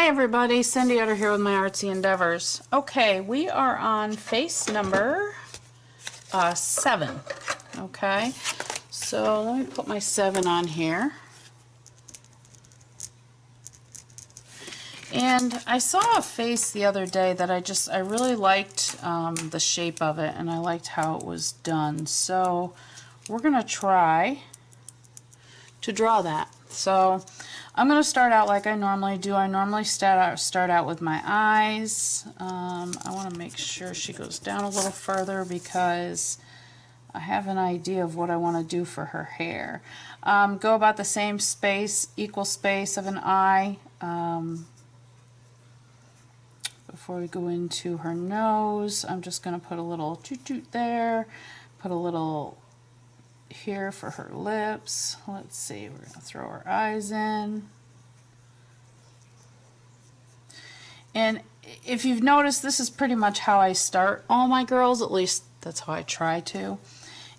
Hi everybody, Cindy Utter here with my artsy endeavors. Okay, we are on face number 7. Okay, so let me put my 7 on here. And I saw a face the other day that I really liked the shape of it, and I liked how it was done. So we're going to try to draw that. So I'm going to start out like I normally do. I normally start out with my eyes. I want to make sure she goes down a little further because I have an idea of what I want to do for her hair. Go about the same space, equal space of an eye. Before we go into her nose, I'm just going to put a little toot-toot there, put a little here for her lips. Let's see, we're going to throw her eyes in. And if you've noticed, this is pretty much how I start all my girls, at least that's how I try to.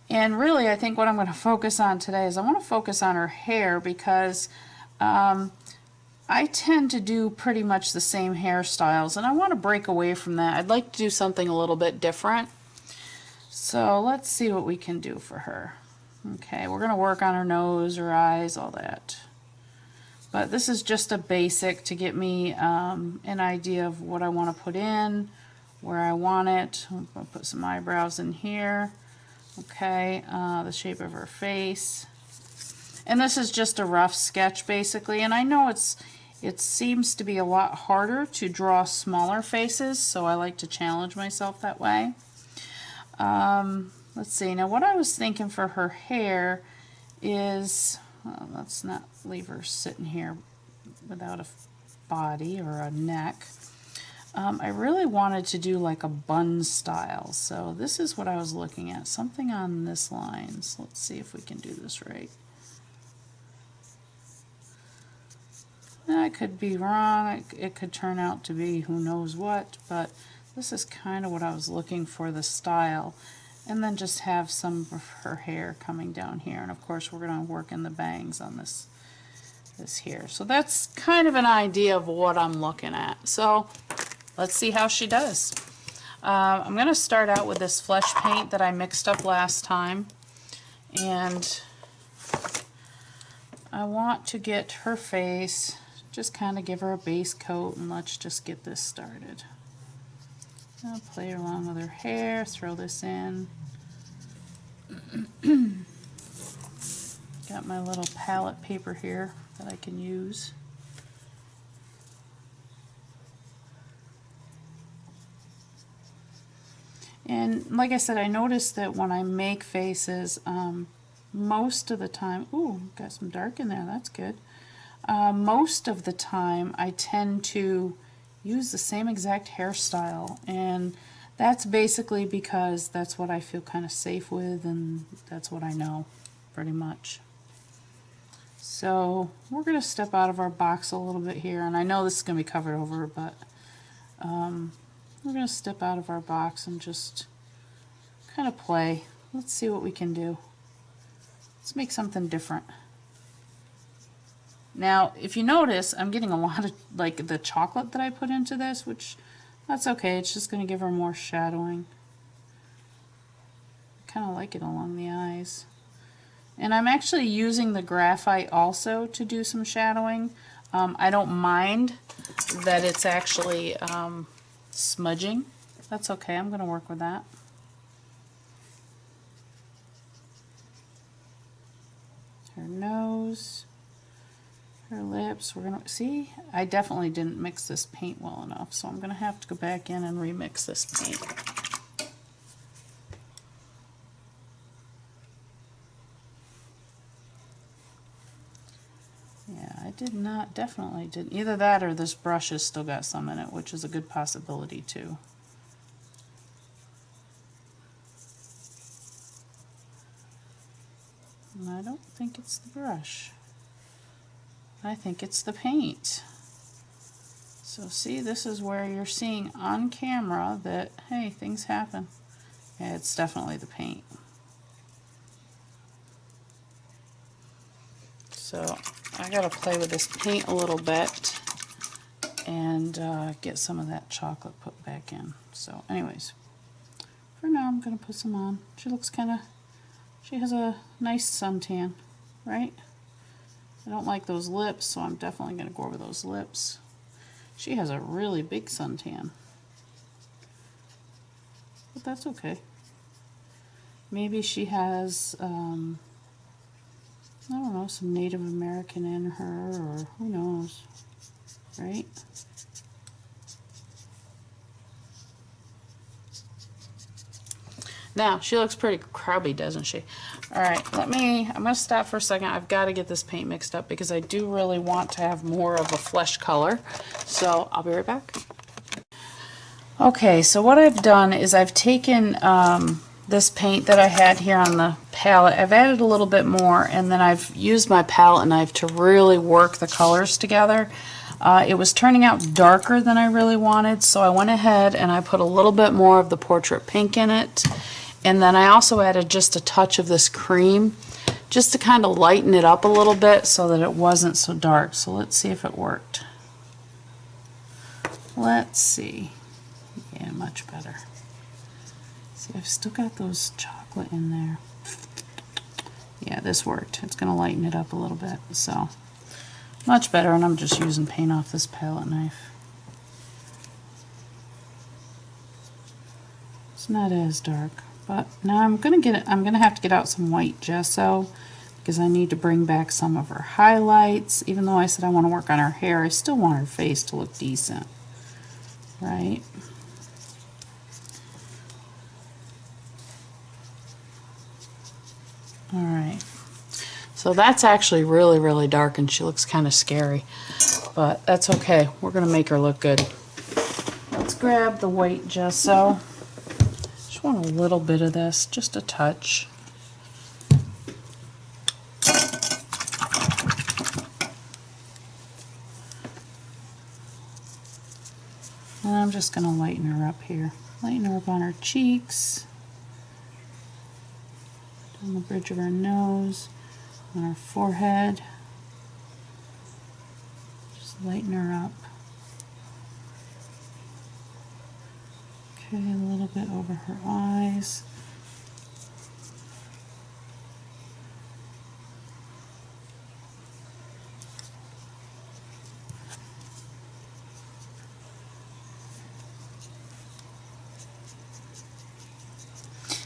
And really, I think what I'm going to focus on today is I want to focus on her hair because I tend to do pretty much the same hairstyles, and I want to break away from that. I'd like to do something a little bit different. So let's see what we can do for her. Okay, we're going to work on her nose, her eyes, all that. But this is just a basic to get me an idea of what I want to put in, where I want it. I'm going to put some eyebrows in here. Okay, the shape of her face. And this is just a rough sketch basically, and I know it seems to be a lot harder to draw smaller faces, so I like to challenge myself that way. Let's see, now what I was thinking for her hair is, well, let's not leave her sitting here without a body or a neck. I really wanted to do like a bun style, so this is what I was looking at, something on this line. So let's see if we can do this right. I could be wrong, it could turn out to be who knows what, but this is kind of what I was looking for, the style. And then just have some of her hair coming down here, and of course we're going to work in the bangs on this here. So that's kind of an idea of what I'm looking at. So let's see how she does. I'm going to start out with this flesh paint that I mixed up last time, and I want to get her face, just kind of give her a base coat, and let's just get this started. I'll play along with her hair, throw this in. Got my little palette paper here that I can use. And like I said, I noticed that when I make faces, most of the time, ooh, got some dark in there, that's good. Most of the time I tend to use the same exact hairstyle, and that's basically because that's what I feel kind of safe with, and that's what I know pretty much. So we're going to step out of our box a little bit here, and I know this is going to be covered over, but we're going to step out of our box and just kind of play. Let's see what we can do. Let's make something different. Now, if you notice, I'm getting a lot of like the chocolate that I put into this, which that's okay. It's just going to give her more shadowing. I kind of like it along the eyes. And I'm actually using the graphite also to do some shadowing. I don't mind that it's actually smudging. That's okay. I'm going to work with that. Her nose. Her lips, we're going to see, I definitely didn't mix this paint well enough, so I'm going to have to go back in and remix this paint. Yeah, I did not, definitely didn't. Either that or this brush has still got some in it, which is a good possibility too. And I don't think it's the brush. I think it's the paint. So see, this is where you're seeing on camera that, hey, things happen. Yeah, it's definitely the paint. So I gotta play with this paint a little bit and get some of that chocolate put back in. So anyways, for now I'm going to put some on. She looks kind of, she has a nice suntan, right? I don't like those lips, so I'm definitely going to go over those lips. She has a really big suntan, but that's okay. Maybe she has, I don't know, some Native American in her, or who knows, right? Now, she looks pretty crabby, doesn't she? Alright, I'm going to stop for a second. I've got to get this paint mixed up because I do really want to have more of a flesh color. So, I'll be right back. Okay, so what I've done is I've taken this paint that I had here on the palette. I've added a little bit more, and then I've used my palette knife to really work the colors together. It was turning out darker than I really wanted, so I went ahead and I put a little bit more of the portrait pink in it. And then I also added just a touch of this cream just to kind of lighten it up a little bit so that it wasn't so dark. So let's see if it worked. Let's see. Yeah, much better. See, I've still got those chocolate in there. Yeah, this worked. It's going to lighten it up a little bit. So much better, and I'm just using paint off this palette knife. It's not as dark. But now I'm gonna have to get out some white gesso because I need to bring back some of her highlights. Even though I said I want to work on her hair, I still want her face to look decent, right? Alright, so that's actually really, really dark and she looks kind of scary, but that's okay. We're gonna make her look good. Let's grab the white gesso. I want a little bit of this, just a touch. And I'm just going to lighten her up here. Lighten her up on her cheeks, down the bridge of her nose, on her forehead. Just lighten her up. Okay, a little bit over her eyes.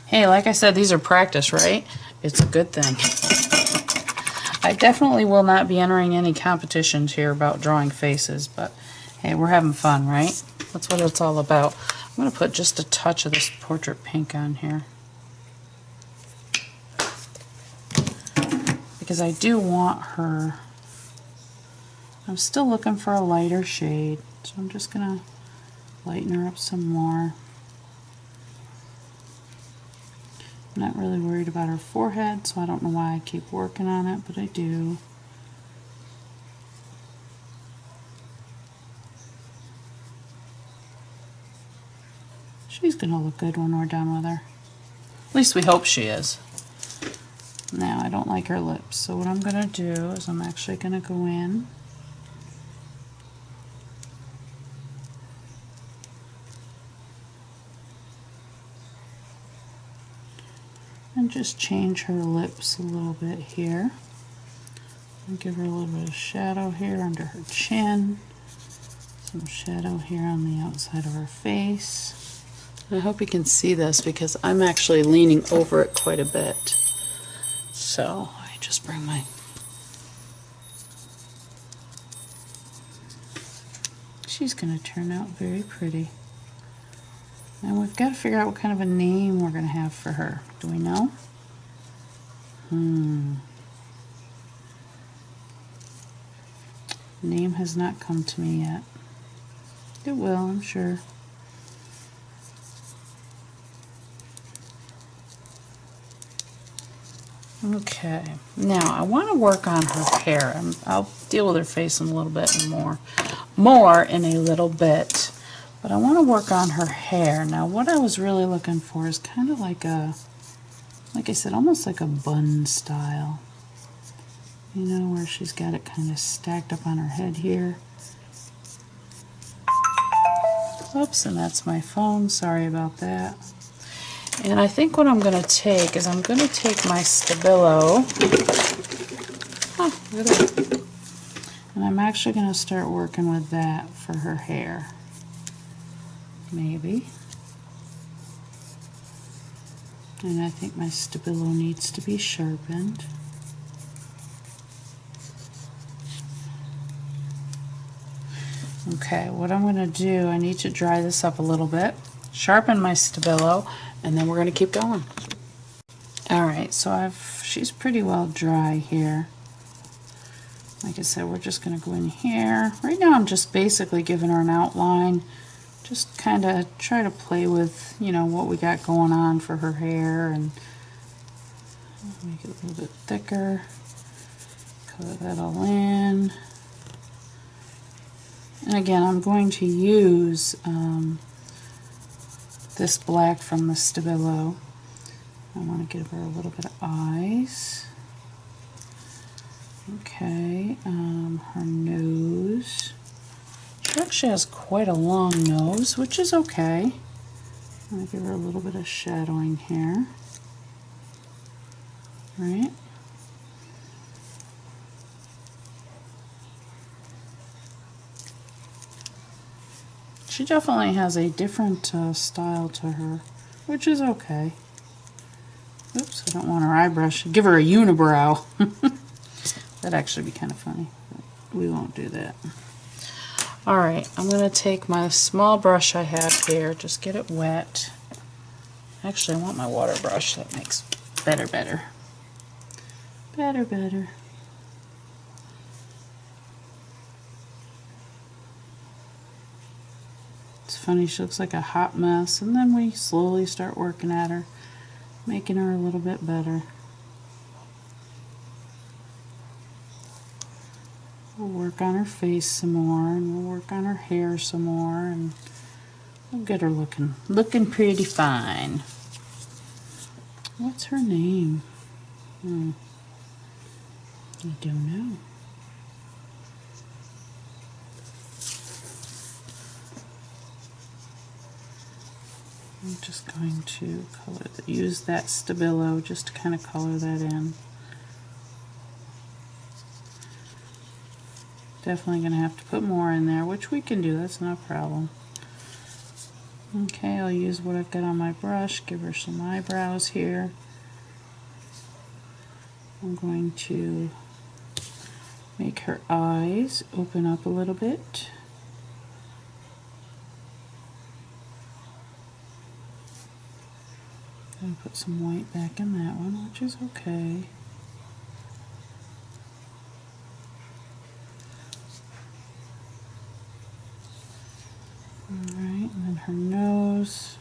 Hey, like I said, these are practice, right? It's a good thing. I definitely will not be entering any competitions here about drawing faces, but hey, we're having fun, right? That's what it's all about. I'm going to put just a touch of this portrait pink on here because I do want her, I'm still looking for a lighter shade, so I'm just going to lighten her up some more. I'm not really worried about her forehead, so I don't know why I keep working on it, but I do. She's going to look good when we're done with her. At least we hope she is. Now, I don't like her lips, so what I'm going to do is I'm actually going to go in and just change her lips a little bit here. And give her a little bit of shadow here under her chin. Some shadow here on the outside of her face. I hope you can see this because I'm actually leaning over it quite a bit. So I just bring my... She's going to turn out very pretty. And we've got to figure out what kind of a name we're going to have for her. Do we know? Name has not come to me yet. It will, I'm sure. Okay, now I want to work on her hair. I'll deal with her face in a little bit and more in a little bit. But I want to work on her hair. Now what I was really looking for is kind of like a, like I said, almost like a bun style. You know, where she's got it kind of stacked up on her head here. Oops, and that's my phone. Sorry about that. And I think what I'm going to take is I'm going to take my Stabilo. Look at that. And I'm actually going to start working with that for her hair. Maybe. And I think my Stabilo needs to be sharpened. Okay, what I'm going to do, I need to dry this up a little bit, sharpen my Stabilo, and then we're going to keep going. Alright, so she's pretty well dry here. Like I said, we're just going to go in here. Right now I'm just basically giving her an outline. Just kind of try to play with, you know, what we got going on for her hair and make it a little bit thicker. Color that all in. And again, I'm going to use this black from the Stabilo. I want to give her a little bit of eyes. Okay, her nose. She actually has quite a long nose, which is okay. I'm going to give her a little bit of shadowing here. Right? She definitely has a different style to her, which is okay. Oops, I don't want her eye brush. Give her a unibrow. That'd actually be kind of funny, but we won't do that. Alright, I'm going to take my small brush I have here, just get it wet. Actually, I want my water brush. That makes better. It's funny, she looks like a hot mess, and then we slowly start working at her, making her a little bit better. We'll work on her face some more, and we'll work on her hair some more, and we'll get her looking pretty fine. What's her name? I don't know. I'm just going to use that Stabilo just to kind of color that in. Definitely going to have to put more in there, which we can do, that's no problem. Okay, I'll use what I've got on my brush, give her some eyebrows here. I'm going to make her eyes open up a little bit. I'm going to put some white back in that one, which is okay. Alright, and then her nose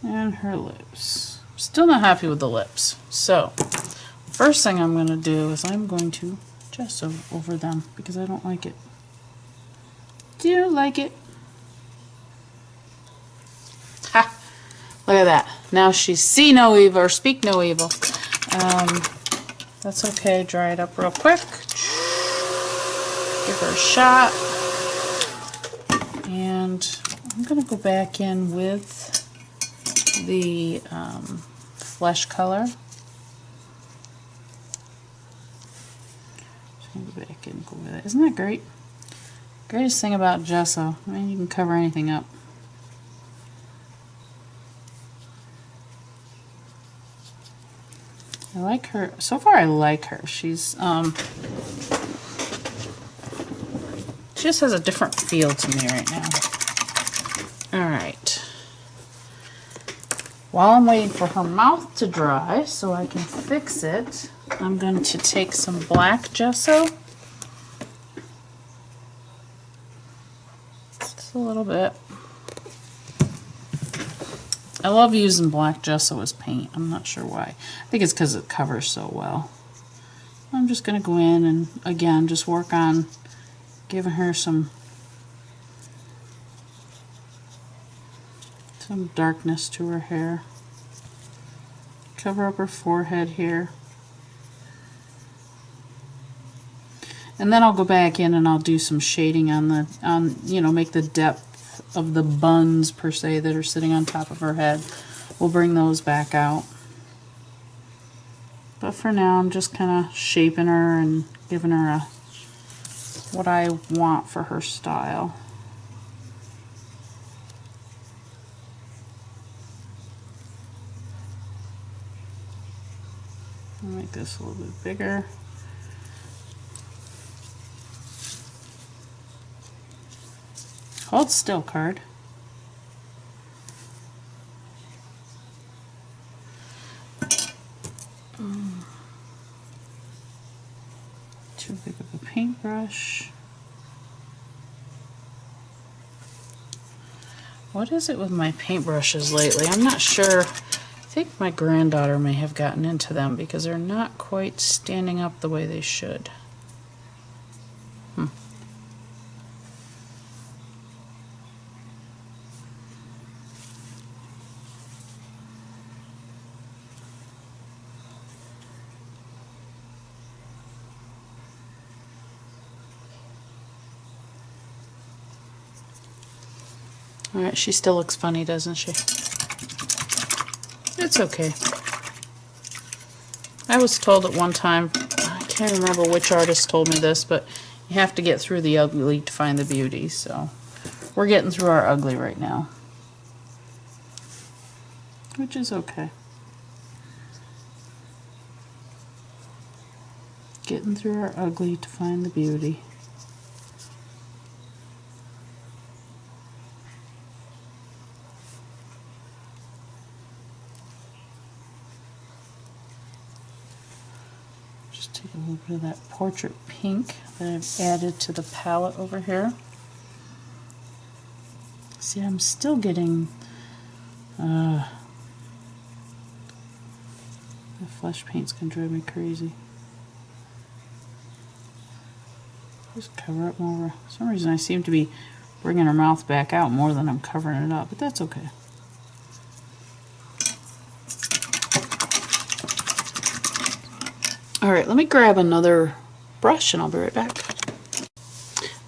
and her lips. Still not happy with the lips. So, first thing I'm going to do is I'm going to gesso over them because I don't like it. Do you like it? Ha! Look at that. Now she's see no evil or speak no evil. That's okay. Dry it up real quick. Give her a shot. And I'm going to go back in with the flesh color. Just going to go back in and go with it. Isn't that great? Greatest thing about gesso, I mean, you can cover anything up. I like her. So far, I like her. She's she just has a different feel to me right now. Alright. While I'm waiting for her mouth to dry so I can fix it, I'm going to take some black gesso. Just a little bit. I love using black gesso as paint. I'm not sure why. I think it's because it covers so well. I'm just going to go in and, again, just work on giving her some darkness to her hair. Cover up her forehead here. And then I'll go back in and I'll do some shading on the, you know, make the depth of the buns per se that are sitting on top of her head. We'll bring those back out. But for now, I'm just kind of shaping her and giving her what I want for her style. I'll make this a little bit bigger. Hold still, card. Too big of a paintbrush. What is it with my paintbrushes lately? I'm not sure. I think my granddaughter may have gotten into them because they're not quite standing up the way they should. Alright, she still looks funny, doesn't she? It's okay. I was told at one time, I can't remember which artist told me this, but you have to get through the ugly to find the beauty, so we're getting through our ugly right now. Which is okay. Getting through our ugly to find the beauty. Just take a little bit of that portrait pink that I've added to the palette over here. See, I'm still getting the flesh paint's gonna drive me crazy. Just cover up more. For some reason I seem to be bringing her mouth back out more than I'm covering it up, but that's okay. Alright, let me grab another brush and I'll be right back.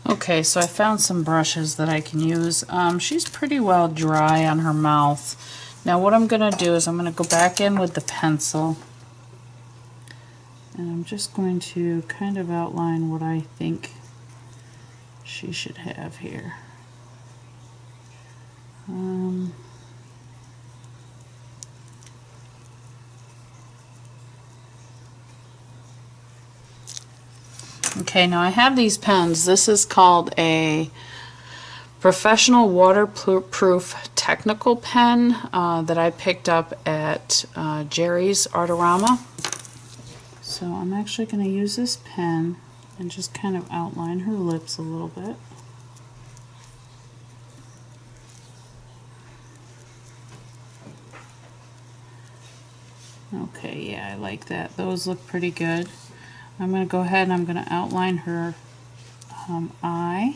Okay, so I found some brushes that I can use. She's pretty well dry on her mouth. Now what I'm going to do is I'm going to go back in with the pencil and I'm just going to kind of outline what I think she should have here. Okay, now I have these pens. This is called a professional waterproof technical pen that I picked up at Jerry's Artorama. So I'm actually going to use this pen and just kind of outline her lips a little bit. Okay, yeah, I like that. Those look pretty good. I'm going to go ahead and I'm going to outline her eye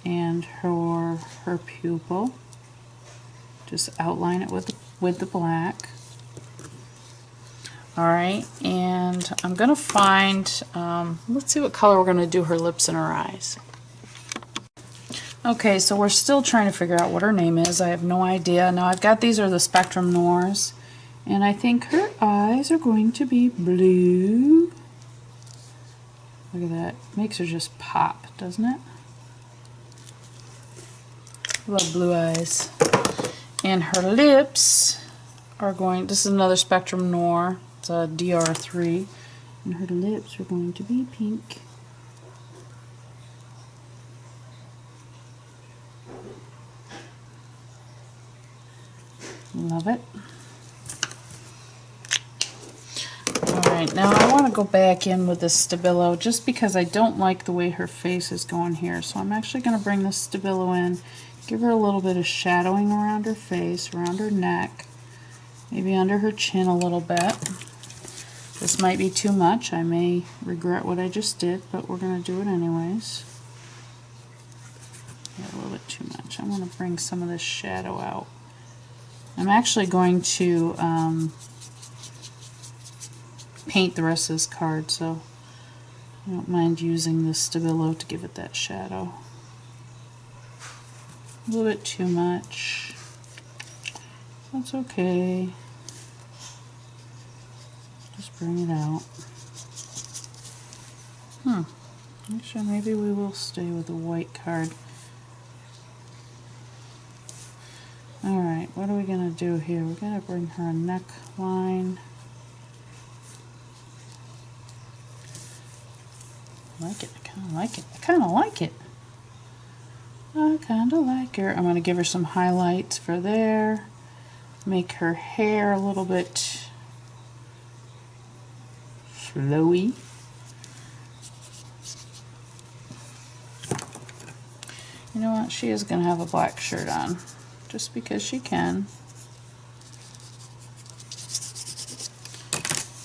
and her pupil. Just outline it with the black. Alright, and I'm going to find, let's see what color we're going to do her lips and her eyes. Okay, so we're still trying to figure out what her name is. I have no idea. Now I've got, these are the Spectrum Noirs. And I think her eyes are going to be blue. Look at that. Makes her just pop, doesn't it? Love blue eyes. And her lips are going, this is another Spectrum Noir. It's a DR3. And her lips are going to be pink. Love it. Alright, now I want to go back in with this Stabilo just because I don't like the way her face is going here. So I'm actually going to bring this Stabilo in, give her a little bit of shadowing around her face, around her neck, maybe under her chin a little bit. This might be too much. I may regret what I just did, but we're going to do it anyways. Yeah, a little bit too much. I'm going to bring some of this shadow out. I'm actually going to paint the rest of this card, so I don't mind using the Stabilo to give it that shadow. A little bit too much. That's okay. Just bring it out. Actually, maybe we will stay with the white card. Alright, what are we going to do here? We're going to bring her a neckline. I like it. I kind of like it. I kind of like it. I kind of like her. I'm going to give her some highlights for there. Make her hair a little bit flowy. You know what? She is going to have a black shirt on, just because she can.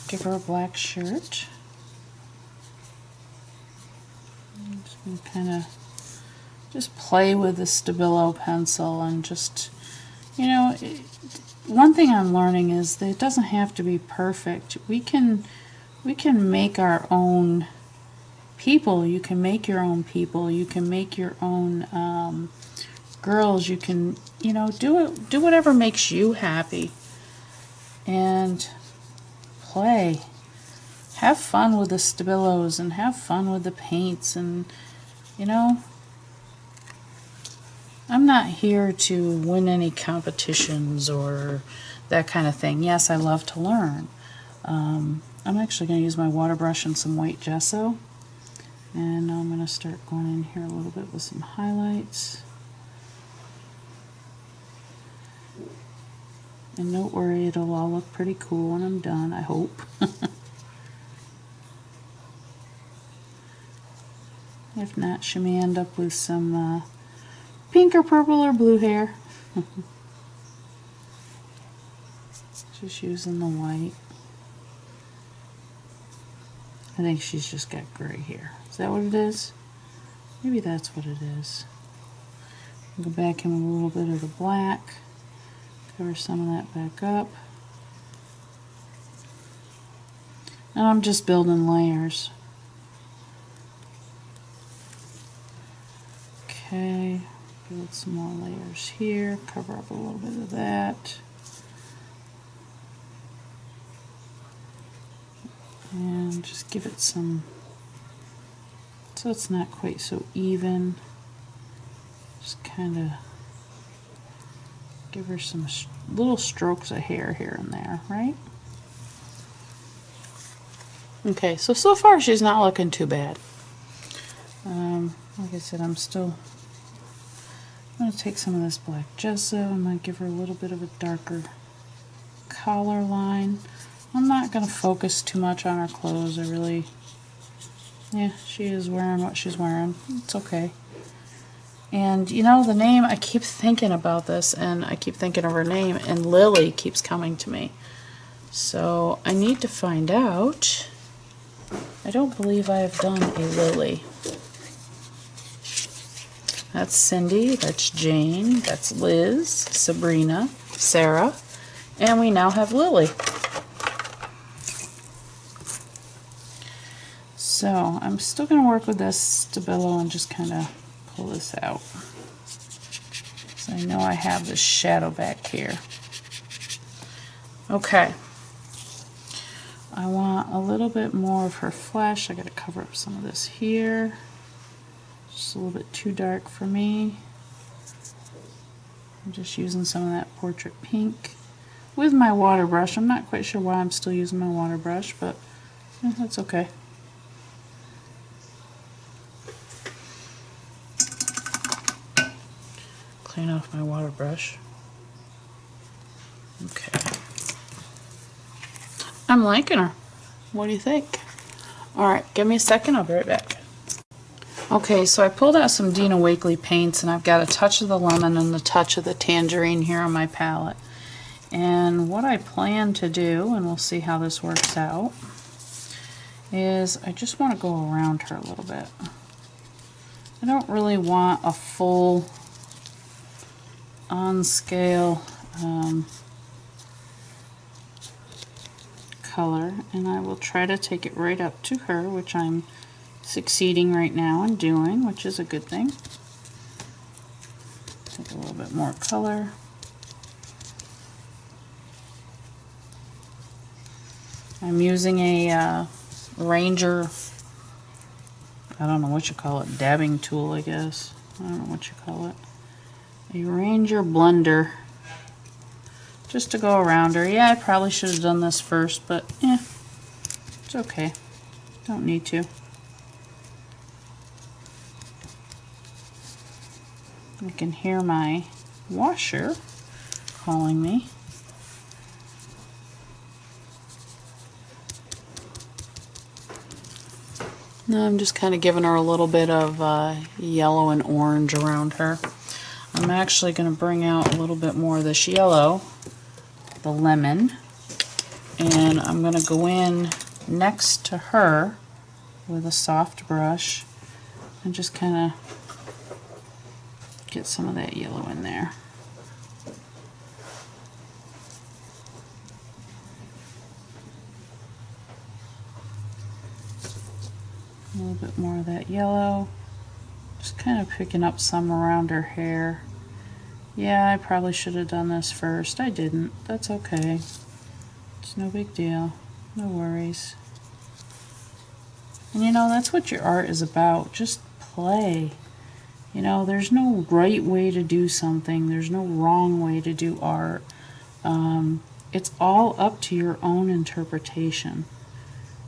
Give her a black shirt. I'm just going to kind of just play with the Stabilo pencil and just, you know, one thing I'm learning is that it doesn't have to be perfect. We can make our own people. You can make your own people. You can make your own girls. You can, you know, do whatever makes you happy, and play. Have fun with the Stabilos and have fun with the paints, and you know, I'm not here to win any competitions or that kind of thing. Yes, I love to learn. I'm actually going to use my water brush and some white gesso. And I'm going to start going in here a little bit with some highlights. And don't worry, it'll all look pretty cool when I'm done, I hope. If not, she may end up with some pink or purple or blue hair. Just using the white. I think she's just got gray hair. Is that what it is? Maybe that's what it is. Go back in with a little bit of the black. Cover some of that back up. And I'm just building layers. Okay, build some more layers here. Cover up a little bit of that. And just give it some, so it's not quite so even. Just kind of give her some little strokes of hair here and there, right? Okay, so far she's not looking too bad. Like I said, I'm going to take some of this black gesso. I'm going to give her a little bit of a darker collar line. I'm not going to focus too much on her clothes. Yeah, she is wearing what she's wearing. It's okay. And you know, the name, I keep thinking about this, and I keep thinking of her name, and Lily keeps coming to me. So I need to find out. I don't believe I have done a Lily. That's Cindy, that's Jane, that's Liz, Sabrina, Sarah, and we now have Lily. So I'm still going to work with this Stabilo and just kind of pull this out. So I know I have this shadow back here. Okay. I want a little bit more of her flesh. I got to cover up some of this here. Just a little bit too dark for me. I'm just using some of that portrait pink with my water brush. I'm not quite sure why I'm still using my water brush, but that's okay. Clean off my water brush. Okay. I'm liking her. What do you think? Alright, give me a second, I'll be right back. Okay, so I pulled out some Dina Wakley paints, and I've got a touch of the lemon and a touch of the tangerine here on my palette. And what I plan to do, and we'll see how this works out, is I just want to go around her a little bit. I don't really want a full on scale color, and I will try to take it right up to her, which I'm succeeding right now in doing, which is a good thing. Take a bit more color. I'm using a Ranger, I don't know what you call it, dabbing tool, I guess. I don't know what you call it. A Ranger blender. Just to go around her. Yeah, I probably should have done this first, but yeah, it's okay. Don't need to. I can hear my washer calling me. Now I'm just kind of giving her a little bit of yellow and orange around her. I'm actually going to bring out a little bit more of this yellow, the lemon, and I'm going to go in next to her with a soft brush and just kind of get some of that yellow in there. A little bit more of that yellow. Just kind of picking up some around her hair. Yeah, I probably should have done this first. I didn't. That's okay. It's no big deal. No worries. And you know, that's what your art is about. Just play. You know, there's no right way to do something. There's no wrong way to do art. It's all up to your own interpretation.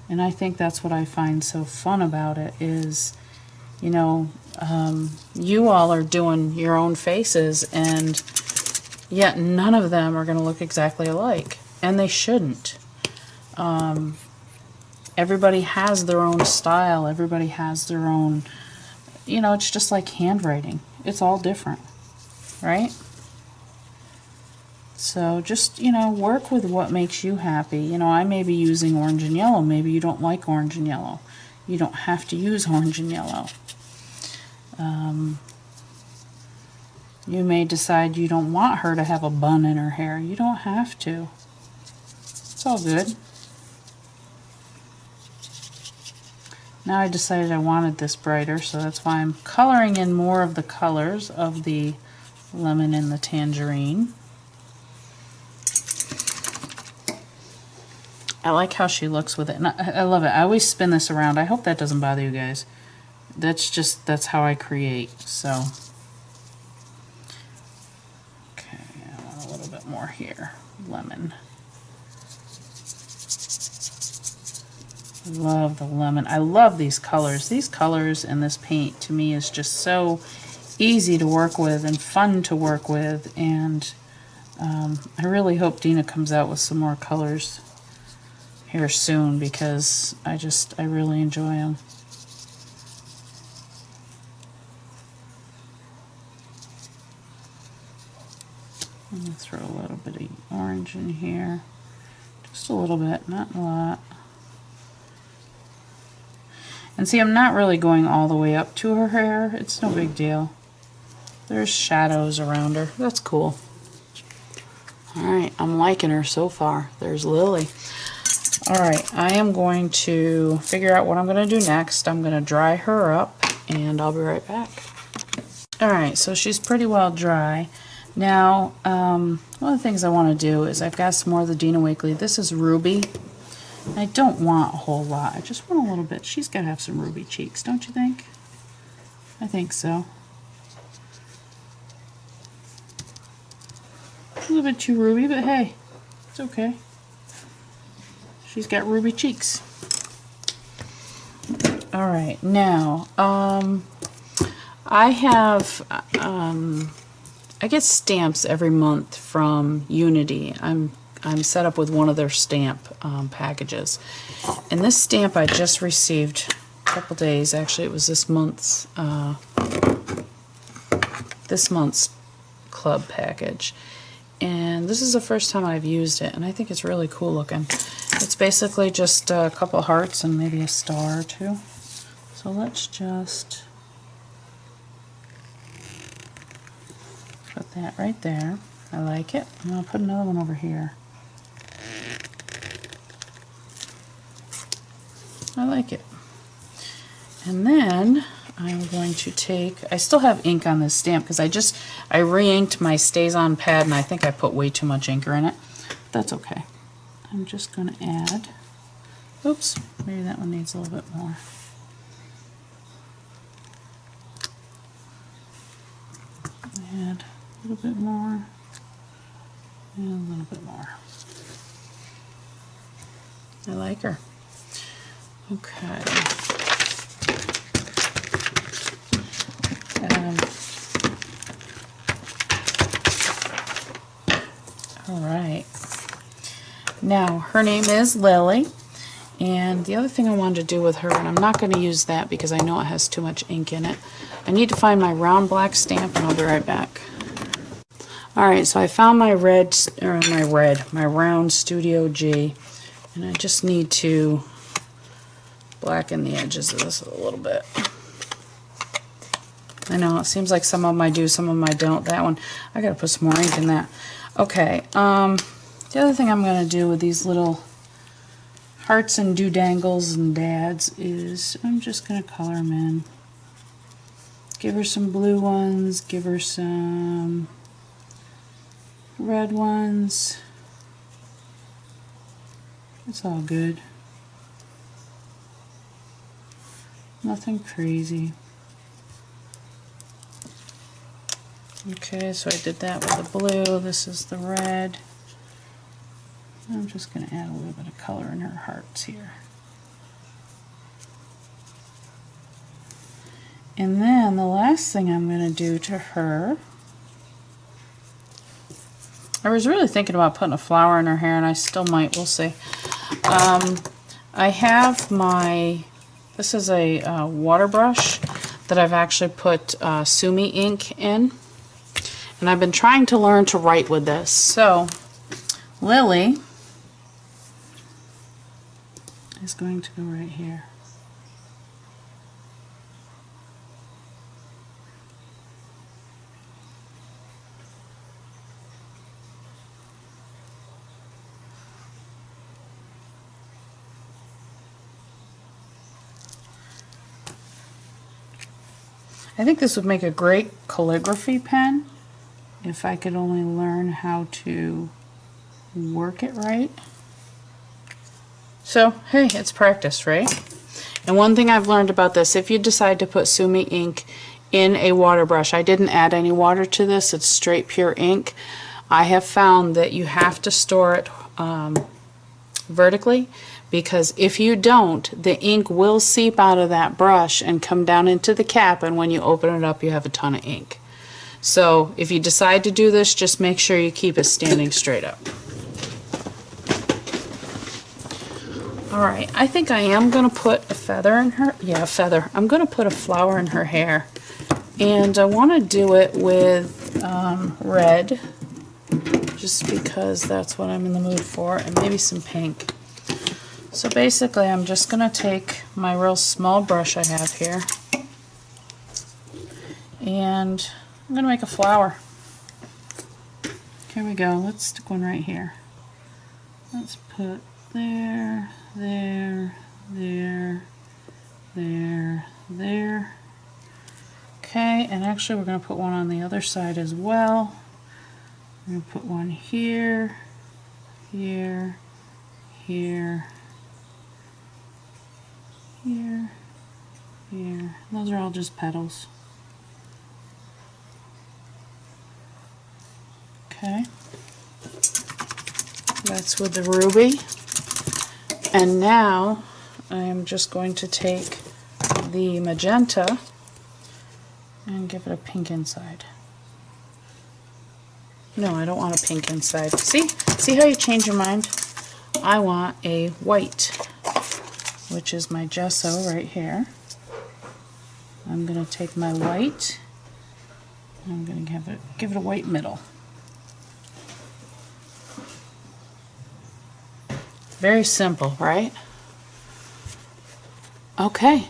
And I think that's what I find so fun about it is, you know, you all are doing your own faces, and yet none of them are going to look exactly alike. And they shouldn't. Everybody has their own style. Everybody has their own, you know, it's just like handwriting. It's all different, right? So just, you know, work with what makes you happy. You know, I may be using orange and yellow. Maybe you don't like orange and yellow. You don't have to use orange and yellow. You may decide you don't want her to have a bun in her hair. You don't have to. It's all good. Now I decided I wanted this brighter, so that's why I'm coloring in more of the colors of the lemon and the tangerine. I like how she looks with it, and I love it. I always spin this around. I hope that doesn't bother you guys. That's how I create, so. Okay, I want a little bit more here. Lemon. Love the lemon. I love these colors. These colors and this paint to me is just so easy to work with and fun to work with, and I really hope Dina comes out with some more colors here soon because I really enjoy them. I'm going to throw a little bit of orange in here. Just a little bit, not a lot. And see, I'm not really going all the way up to her hair. It's no big deal. There's shadows around her. That's cool. Alright, I'm liking her so far. There's Lily. Alright, I am going to figure out what I'm going to do next. I'm going to dry her up, and I'll be right back. Alright, so she's pretty well dry. Now, one of the things I want to do is I've got some more of the Dina Wakley. This is Ruby. I don't want a whole lot. I just want a little bit. She's got to have some ruby cheeks, don't you think? I think so. A little bit too ruby, but hey, it's okay. She's got ruby cheeks. Alright, now, I have, I get stamps every month from Unity. I'm set up with one of their stamp packages. And this stamp I just received a couple days. Actually, it was this month's club package. And this is the first time I've used it, and I think it's really cool looking. It's basically just a couple hearts and maybe a star or two. So let's just put that right there. I like it. And I'll put another one over here. I like it. And then I'm going to take, I still have ink on this stamp because I re-inked my Stays On pad and I think I put way too much inker in it. That's okay. I'm just going to add, oops, maybe that one needs a little bit more. Add a little bit more and a little bit more. I like her. Okay. All right. Now, her name is Lily, and the other thing I wanted to do with her, and I'm not going to use that because I know it has too much ink in it. I need to find my round black stamp, and I'll be right back. All right, so I found my my round Studio G, and I just need to blacken the edges of this a little bit. I know it seems like some of them I do, some of them I don't. That one, I gotta put some more ink in that. Okay, the other thing I'm gonna do with these little hearts and doodangles and dads is I'm just gonna color them in. Give her some blue ones, give her some red ones. It's all good. Nothing crazy. Okay, so I did that with the blue. This is the red. I'm just going to add a little bit of color in her hearts here. And then the last thing I'm going to do to her, I was really thinking about putting a flower in her hair, and I still might, we'll see. I have my, this is a water brush that I've actually put Sumi ink in. And I've been trying to learn to write with this. So, Lily is going to go right here. I think this would make a great calligraphy pen if I could only learn how to work it right. So, hey, it's practice, right? And one thing I've learned about this, if you decide to put Sumi ink in a water brush, I didn't add any water to this, it's straight pure ink. I have found that you have to store it vertically, because if you don't, the ink will seep out of that brush and come down into the cap, and when you open it up you have a ton of ink. So if you decide to do this, just make sure you keep it standing straight up. Alright, I think I am going to put a feather in her, yeah, a feather. I'm going to put a flower in her hair, and I want to do it with red, just because that's what I'm in the mood for, and maybe some pink. So basically I'm just going to take my real small brush I have here, and I'm going to make a flower. Here we go. Let's stick one right here. Let's put there, there, there, there, there. Okay, and actually we're going to put one on the other side as well. We're going to put one here, here, here, here, here. Those are all just petals. Okay, that's with the ruby. And now I'm just going to take the magenta and give it a pink inside. No, I don't want a pink inside. See how you change your mind? I want a white, which is my gesso right here. I'm going to take my white, and I'm going to give it a white middle. Very simple, right? Okay,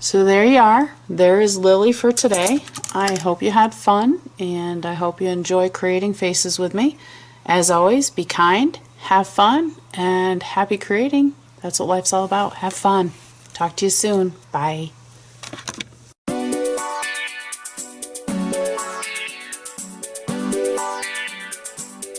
so there you are. There is Lily for today. I hope you had fun, and I hope you enjoy creating faces with me. As always, be kind, have fun, and happy creating. That's what life's all about. Have fun. Talk to you soon. Bye.